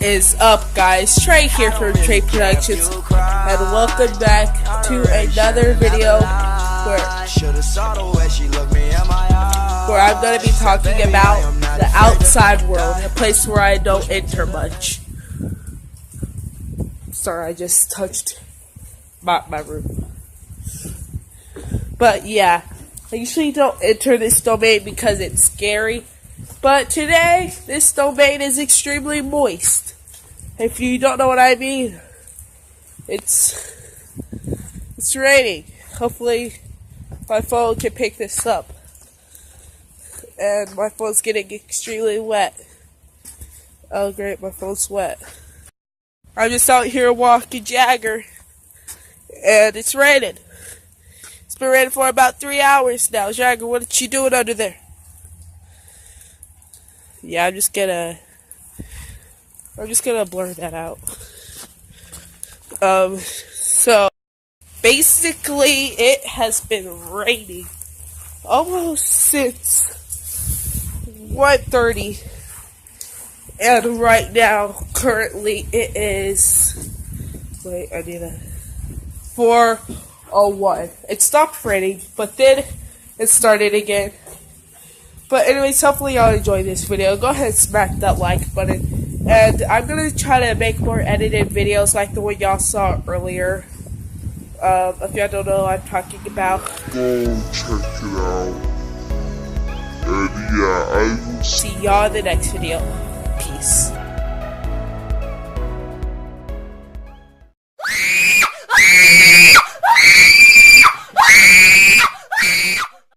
Is up, guys? Trey here from Trey Productions, and welcome back to another video where I'm going to be talking about the outside world, a place where I don't enter much. Sorry, I just touched my room. But yeah, I usually don't enter this domain because it's scary. But today, this domain is extremely moist. If you don't know what I mean, it's raining. Hopefully, my phone can pick this up. And my phone's getting extremely wet. Oh great, my phone's wet. I'm just out here walking Jagger, and it's raining. It's been raining for about 3 hours now. Jagger, what are you doing under there? Yeah, I'm just gonna blur that out. So basically it has been raining almost since 1:30, and right now currently it is 4:01. It stopped raining, but then it started again. But anyways, hopefully y'all enjoy this video. Go ahead and smack that like button. And I'm going to try to make more edited videos like the one y'all saw earlier. If y'all don't know what I'm talking about, go check it out. And yeah, I will see y'all in the next video. Peace.